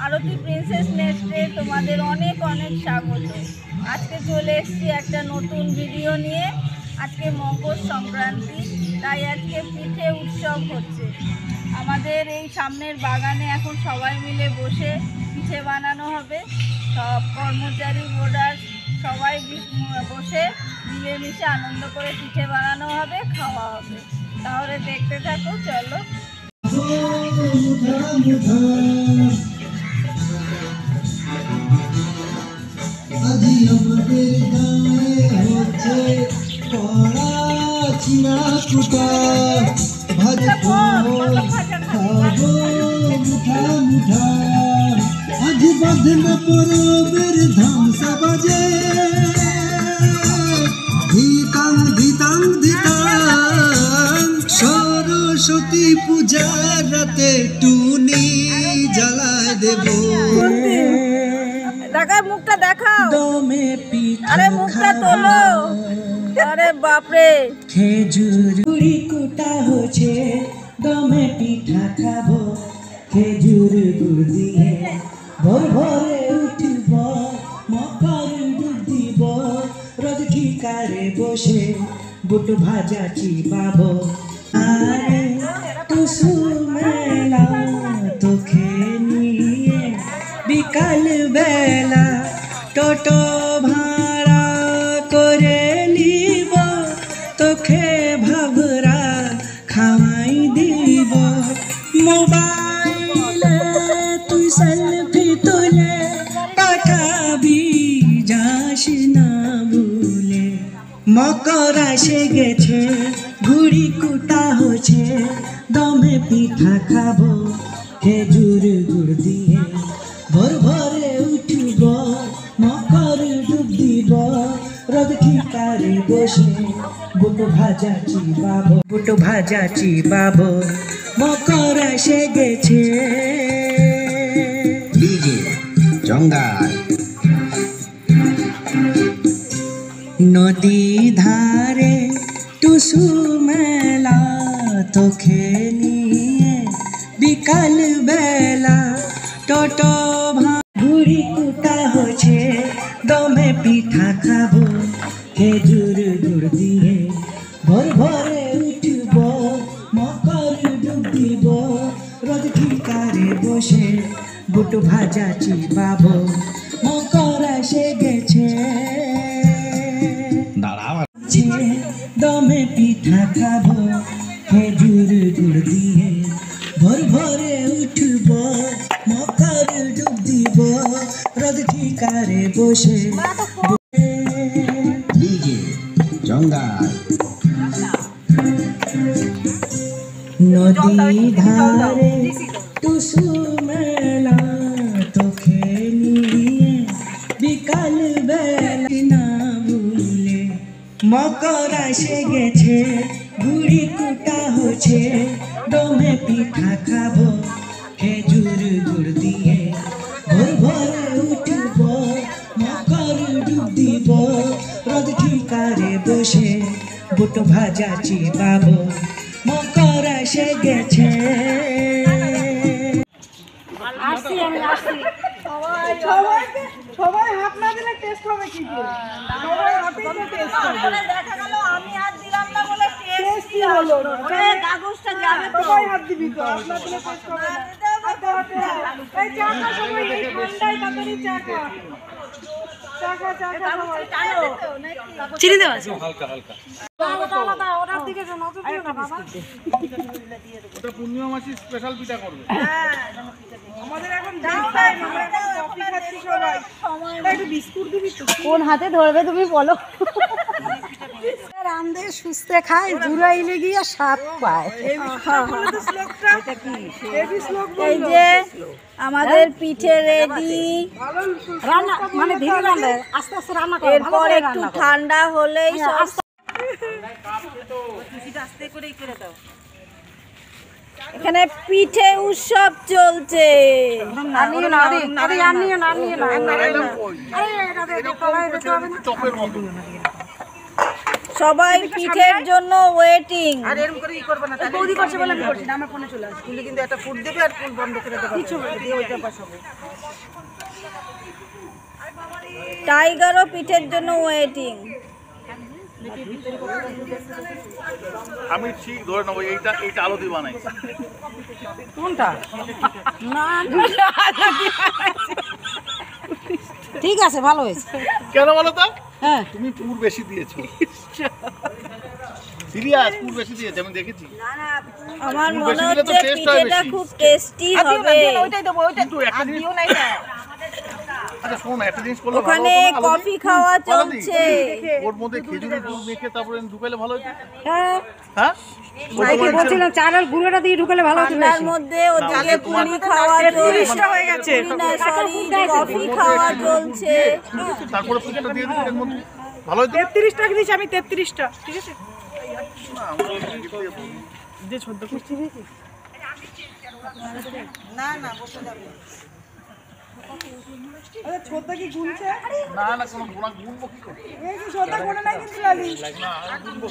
আরতি princess নেস্টে তোমাদের অনেক অনেক স্বাগত। আজকে চলে এসেছি একটা নতুন ভিডিও নিয়ে। আজকে মকর সংক্রান্তি, তাই আজকে পিঠে উৎসব হচ্ছে আমাদের এই সামনের বাগানে। এখন সবাই মিলে বসে পিঠে বানানো হবে। সব কর্মচারী বোর্ডার সবাই বসে মিলেমিশে আনন্দ করে পিঠে বানানো হবে, খাওয়া হবে। তাহলে দেখতে থাকো, চলো। আজি আমাদের গায়ে হচ্ছে কড়া চিরা কুটা, ভাজা খাবো মুঠা মুঠা। আজ বাঁধনা পরবের ধামসা বাজে, ধিতাং ধিতাং ধিতাং। সরস্বতী পূজার রাতে টুনি জ্বালায় দেব। দেখা মুখটা দেখাও, আরে মুখটা তোলো। আরে বাপরে, খেজুর গুড়ি কুটা হচ্ছে, দমে পিঠা খাবো। খেজুর গুড় দিয়ে ভোর ভোরে উঠব, মকর ডুব দিব। রোজ ঠিকারে বসে বুট ভাজা চিবাবো। আরে টুসু মেলা তোকে নিয়ে বিকাল বেলা টোটো ভাড়া করে নিব। তোকে ভাবরা খাওয়াই দিব। মোবাইলে তুই সেলফি তুলে পাঠাবি, যাস না ভুলে। মকর এসে গেছে, গুড়ি কুটা হচ্ছে, দমে পিঠা খাবো। খেজুর গুড় দিয়ে ভোর ভোরে উঠব, মকর ডুব দিব। রোদ ঠিকারে বসে বুট ভাজা চিবাবো, বুট ভাজা চিবাবো। মকর এসে গেছে। ডিজে জঙ্গাল নদী ধারে টুসু মেলা তোকে নিয়ে বিকাল বেলা টোটো গুড়ি কুটা হচ্ছে, দমে পিঠা খাবো। খেজুর গুড় দিয়ে ভোর ভোরে উঠব, মকর ডুব দিব। রোদ ঠিকারে বসে বুট ভাজা চিবাবো। মকর এসে গেছে, দমে পিঠা খাবো। খেজুর গুড় দিয়ে ভোর ভোরে উঠব, মকর ডুব দিব। রোদ ঠিকারে বসে ডিজে জঙ্গাল নদী ধারে টুসু মেলা তোকে নিয়ে বিকাল বেলা না ভুলে। মকর এসে গেছে, গুড়ি কুটা হচ্ছে, দমে পিঠা খাবো। খেজুর গুড় দিয়ে ভোর ভোরে উঠব, মকর ডুব দিব। রোদ ঠিকারে বসে বুট ভাজা চিবাবো। মকর এসে গেছে। আসছি আমি, আসছি। সবাই হাত না দিলে টেস্ট হবে কি করে? সবাই হাতেই তো টেস্ট হবে। দেখা গেল আমি হাত দিলাম না বলে টেস্ট কি হলো? ওরে কাগজটা যাবে তো। সবাই হাত দিবি তো, হাত না দিলে টেস্ট হবে না। এই চা খা সবাই, এই ঠান্ডায় তাড়াতাড়ি চা খা। চা খা সবাই। চিনি দেওয়া আছে হালকা হালকা। আলাদা ওটার দিকে নজর দিও না বাবা। ওটা পূর্ণিমা মাসি স্পেশাল পিঠা করবে। হ্যাঁ, আমাদের এখন দাও নাই, আমরা এখন কফি খাচ্ছি সবাই। একটু বিস্কুট দিবি তো। কোন হাতে ধরবে তুমি বলো? রামদে সুস্থে খায়, জুড়াইলে গিয়া সাপ পায়। এই যে আমাদের পিঠে রেডি। রান্না মানে ধীরে রান্না, আস্তে আস্তে রান্না করো। এরপর একটু ঠান্ডা হলেই এখানে পিঠে উৎসব চলছে। সবাই পিঠের জন্য ওয়েটিং। আর এরকম করে ই করবে না, বৌদি করছে বলে আমি করছি না, আমার ফোনে চলে আসবে। তুমি কিন্তু একটা ফুট দেবে আর ফুল বন্ধ করে দেবে, কিছু দিয়ে ওইটা বসাবো। টাইগারও পিঠের জন্য ওয়েটিং। আমি ঠিক ধরে নেবো এইটা আলো দিয়ে বানাই। কোনটা? ঠিক আছে, ভালো হয়েছে। কেন বলো তো? হ্যাঁ, তুমি পুর বেশি দিয়েছো। সিরিয়াস, পুর বেশি দিয়েছো, আমি দেখেছি। আমার পুর মনে বেশি দিলে তো হচ্ছে taste হয় পিঠেটা বেশি। খুব টেস্টি হবে। ওইটাই দেবো, ওইটা কিন্তু একটা আর জিনিস- দিও না এটা। আচ্ছা শোন, একটা জিনিস করলে ভালো ওখানে হতো না, আলো কফি দিয়ে? খাওয়া আলো দিয়ে? চলছে। ওর মধ্যে খেজুরের গুড় মেখে তারপরে ঢুকালে ভালো হতো। হ্যাঁ, হ্যাঁ? ভাইকে বলছিলাম চালের গুঁড়োটা দিয়ে ঢুকালে ভালো হতো ঠান্ডার বেশি। মধ্যে ওদিকে পুরি খাওয়া চলছে। হয়ে গেছে। সরি, কফি খাওয়া চলছে। তারপরে পুরটা দিয়ে দিবি এর মধ্যে, ভালো হতো। 33 টাকা দিয়েছি আমি, 33টা। ঠিক আছে, না, আমরা দিতে যাবো। যে 14 কুচি দিয়েছি। না না, বসে যাবে। আরে ছোটটা কি গুনছে? না না, কোনো গুণবো কি করে? এই যে ছোটটা গুনে নাই কিন্তু লালি। না, গুণবো।